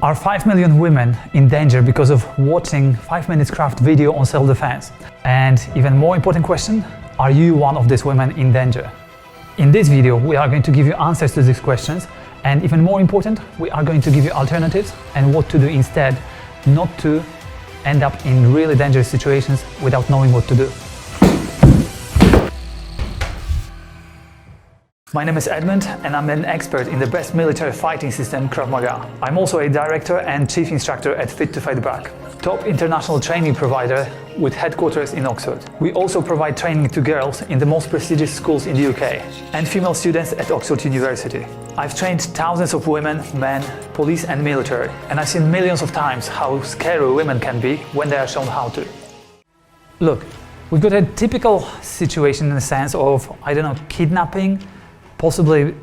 Are 5 million women in danger because of watching 5 minutes craft video on self-defense? And even more important question, are you one of these women in danger? In this video, we are going to give you answers to these questions, and even more important, we are going to give you alternatives and what to do instead, not to end up in really dangerous situations without knowing what to do. My name is Edmund, and I'm an expert in the best military fighting system, Krav Maga. I'm also a director and chief instructor at Fit to Fight Back, top international training provider with headquarters in Oxford. We also provide training to girls in the most prestigious schools in the UK and female students at Oxford University. I've trained thousands of women, men, police and military, and I've seen millions of times how scary women can be when they are shown how to. Look, we've got a typical situation in the sense of, kidnapping, possibly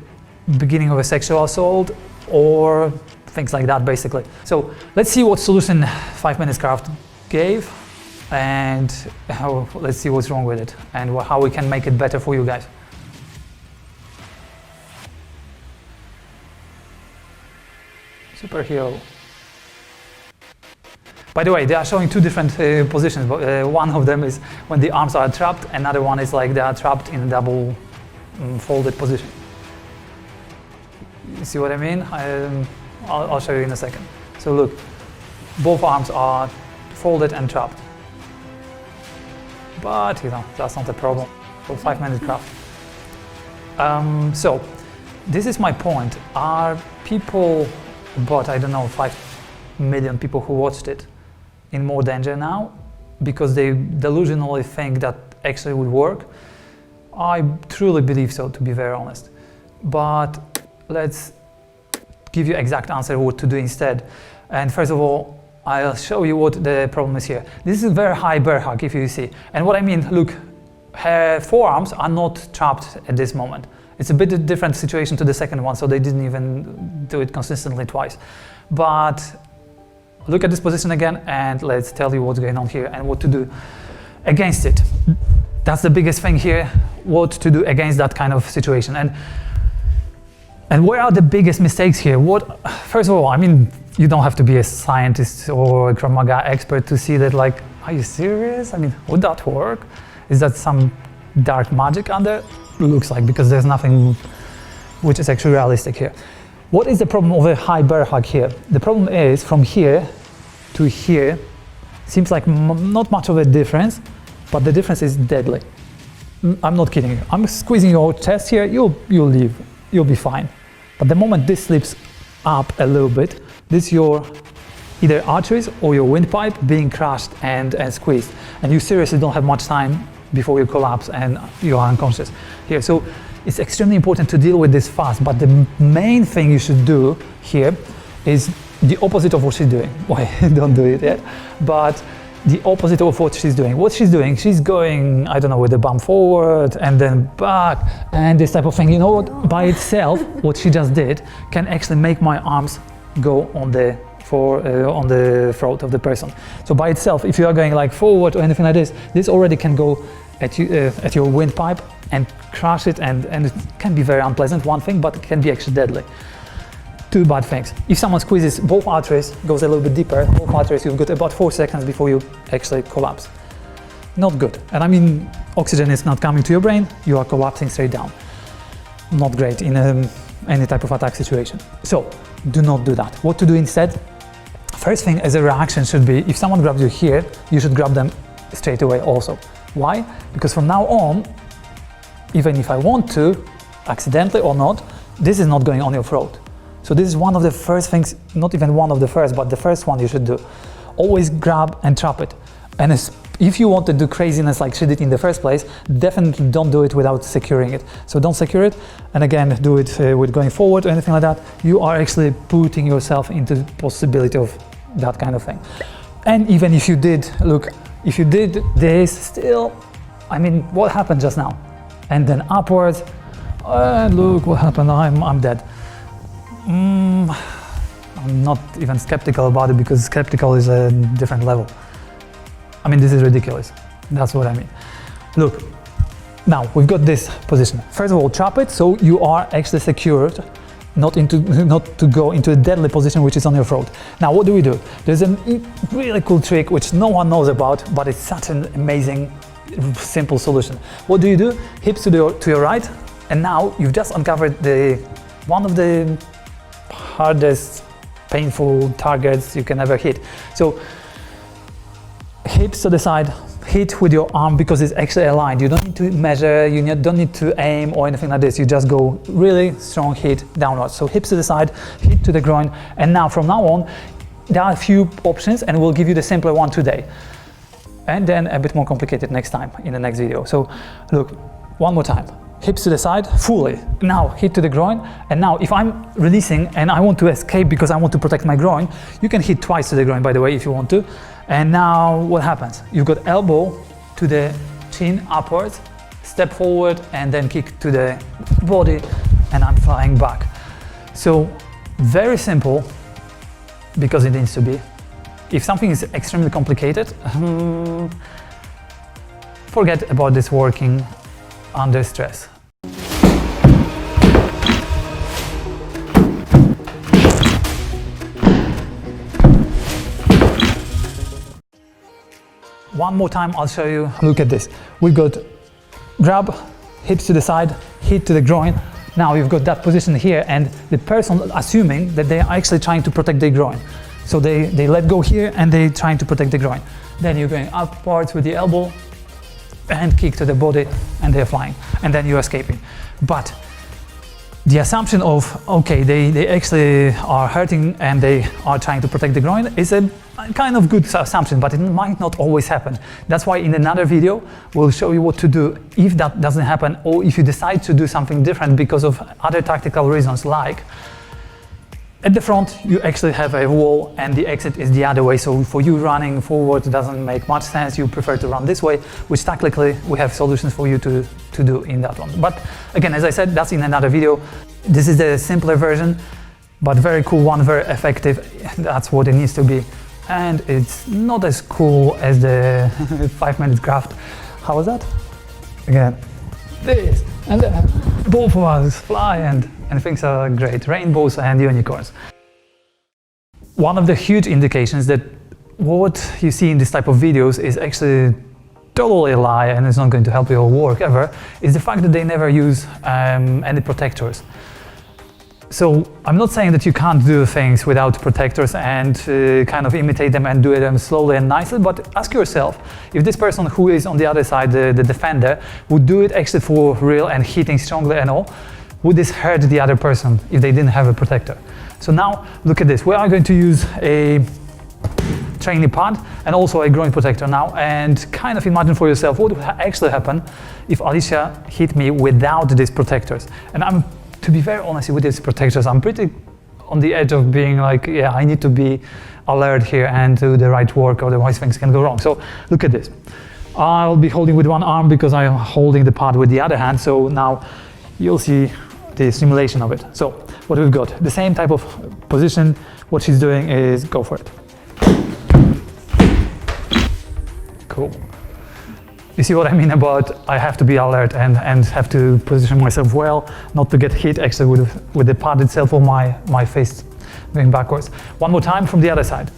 beginning of a sexual assault or things like that, basically. So let's see what solution 5 minutes craft gave, and let's see what's wrong with it and how we can make it better for you guys. Superhero. By the way, they are showing two different positions. One of them is when the arms are trapped, another one is like they are trapped in a double folded position. You see what I mean? I'll show you in a second. So look, both arms are folded and trapped. But that's not a problem for 5 minute craft. So this is my point. Are people, but 5 million people who watched it, in more danger now because they delusionally think that actually would work? I truly believe so, to be very honest. But let's give you exact answer what to do instead. And first of all, I'll show you what the problem is here. This is a very high bear hug, if you see. And what I mean, look, her forearms are not trapped at this moment. It's a bit different situation to the second one, so they didn't even do it consistently twice. But look at this position again, and let's tell you what's going on here and what to do against it. That's the biggest thing here, what to do against that kind of situation. And where are the biggest mistakes here? First of all, you don't have to be a scientist or a Krav Maga expert to see that, are you serious? Would that work? Is that some dark magic under? Looks like, because there's nothing which is actually realistic here. What is the problem of a high bear hug here? The problem is from here to here, seems like not much of a difference, but the difference is deadly. I'm not kidding you. I'm squeezing your chest here, you'll leave, you'll be fine. But the moment this slips up a little bit, this is your either arteries or your windpipe being crushed and squeezed. And you seriously don't have much time before you collapse and you are unconscious here. So it's extremely important to deal with this fast, but the main thing you should do here is the opposite of what she's doing. Why, don't do it yet. But the opposite of what she's doing. What she's doing, she's going, with the bum forward and then back and this type of thing. You know what? By itself, what she just did can actually make my arms go on the throat of the person. So by itself, if you are going forward or anything like this, this already can go at your windpipe and crush it, and it can be very unpleasant, one thing, but it can be actually deadly. Two bad things. If someone squeezes both arteries, goes a little bit deeper, both arteries, you've got about 4 seconds before you actually collapse. Not good. And oxygen is not coming to your brain, you are collapsing straight down. Not great in any type of attack situation. So do not do that. What to do instead? First thing as a reaction should be, if someone grabs you here, you should grab them straight away also. Why? Because from now on, even if I want to, accidentally or not, this is not going on your throat. So this is one of the first things, not even one of the first, but the first one you should do. Always grab and trap it. And if you want to do craziness like she did in the first place, definitely don't do it without securing it. So don't secure it, and again, do it with going forward or anything like that. You are actually putting yourself into the possibility of that kind of thing. And even if you did, if you did this still, what happened just now? And then upwards, and look what happened, I'm dead. I'm not even skeptical about it, because skeptical is a different level. This is ridiculous. That's what I mean. Look, now we've got this position. First of all, trap it so you are actually secured not to go into a deadly position which is on your throat. Now what do? There's a really cool trick which no one knows about, but it's such an amazing, simple solution. What do? Hips to your right, and now you've just uncovered one of the hardest, painful targets you can ever hit. So hips to the side, hit with your arm because it's actually aligned. You don't need to measure, you don't need to aim or anything like this. You just go really strong hit downwards. So hips to the side, hit to the groin. And now from now on, there are a few options and we'll give you the simpler one today. And then a bit more complicated next time in the next video. So look, one more time. Hips to the side, fully. Now hit to the groin. And now if I'm releasing and I want to escape because I want to protect my groin, you can hit twice to the groin, by the way, if you want to. And now what happens? You've got elbow to the chin upwards, step forward and then kick to the body and I'm flying back. So very simple because it needs to be. If something is extremely complicated, forget about this working under stress. One more time, I'll show you. Look at this. We've got grab, hips to the side, hit to the groin. Now you've got that position here and the person assuming that they are actually trying to protect their groin. So they let go here and they're trying to protect the groin. Then you're going upwards with the elbow and kick to the body and they're flying. And then you're escaping. But the assumption of, okay, they actually are hurting and they are trying to protect the groin is a kind of good assumption, but it might not always happen. That's why in another video, we'll show you what to do if that doesn't happen or if you decide to do something different because of other tactical reasons, like at the front, you actually have a wall and the exit is the other way. So for you running forward, it doesn't make much sense. You prefer to run this way, which tactically we have solutions for you to do in that one. But again, as I said, that's in another video. This is the simpler version, but very cool one, very effective. That's what it needs to be. And it's not as cool as the 5-minute craft. How was that? Again, this and then both of us fly and things are great. Rainbows and unicorns. One of the huge indications that what you see in this type of videos is actually totally a lie and it's not going to help your work ever is the fact that they never use any protectors. So I'm not saying that you can't do things without protectors and kind of imitate them and do them slowly and nicely, but ask yourself if this person who is on the other side, the defender, would do it actually for real and hitting strongly and all, would this hurt the other person if they didn't have a protector? So now look at this. We are going to use a training pad and also a groin protector now, and kind of imagine for yourself what would actually happen if Alicia hit me without these protectors. And to be very honest with these protectors, I'm pretty on the edge of being like, yeah, I need to be alert here and do the right work, otherwise things can go wrong. So look at this. I'll be holding with one arm because I'm holding the pad with the other hand. So now you'll see the simulation of it. So what we've got, the same type of position. What she's doing is go for it. Cool. You see what I mean about I have to be alert and have to position myself well, not to get hit actually with the pad itself or my face going backwards. One more time from the other side.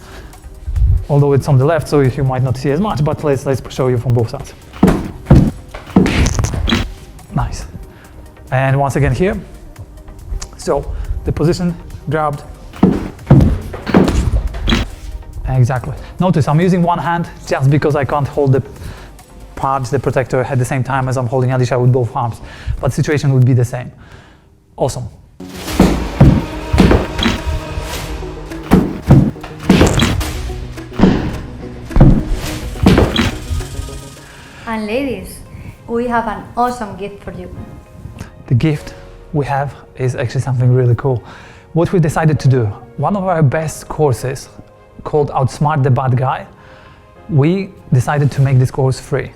Although it's on the left, so you might not see as much, but let's show you from both sides. Nice. And once again here. So the position, grabbed. Exactly. Notice I'm using one hand just because I can't hold the pad, the protector, at the same time as I'm holding Alicia with both arms. But the situation would be the same. Awesome. And ladies, we have an awesome gift for you. The gift we have is actually something really cool. What we decided to do, one of our best courses called Outsmart the Bad Guy, we decided to make this course free.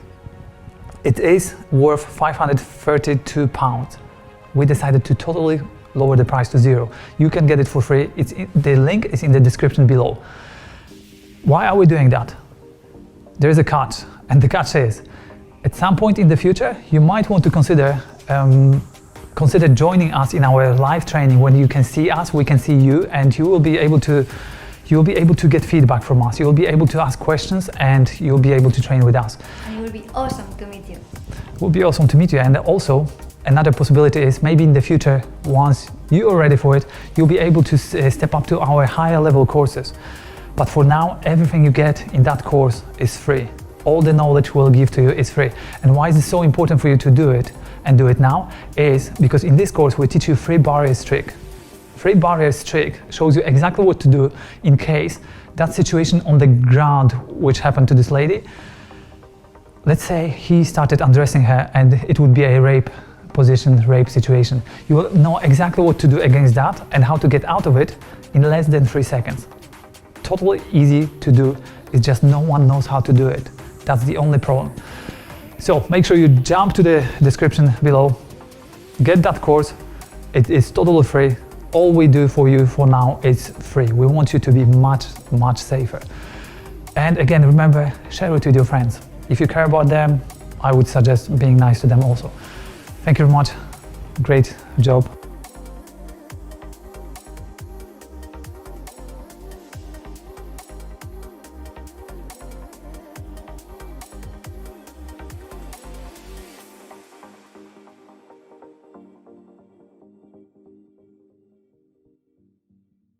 It is worth £532. We decided to totally lower the price to zero. You can get it for free. The link is in the description below. Why are we doing that? There is a catch, and the catch is, at some point in the future, you might want to consider consider joining us in our live training when you can see us, we can see you, and you will be able to get feedback from us. You will be able to ask questions and you'll be able to train with us. And it will be awesome to meet you. It will be awesome to meet you. And also, another possibility is maybe in the future, once you are ready for it, you'll be able to step up to our higher level courses. But for now, everything you get in that course is free. All the knowledge we'll give to you is free. And why is it so important for you to do it and do it now is because in this course we teach you 3 barriers trick. 3 barriers trick shows you exactly what to do in case that situation on the ground which happened to this lady, let's say he started undressing her and it would be a rape situation. You will know exactly what to do against that and how to get out of it in less than 3 seconds. Totally easy to do, it's just no one knows how to do it. That's the only problem. So make sure you jump to the description below, get that course. It is totally free. All we do for you for now is free. We want you to be much, much safer. And again, remember, share it with your friends. If you care about them, I would suggest being nice to them also. Thank you very much. Great job.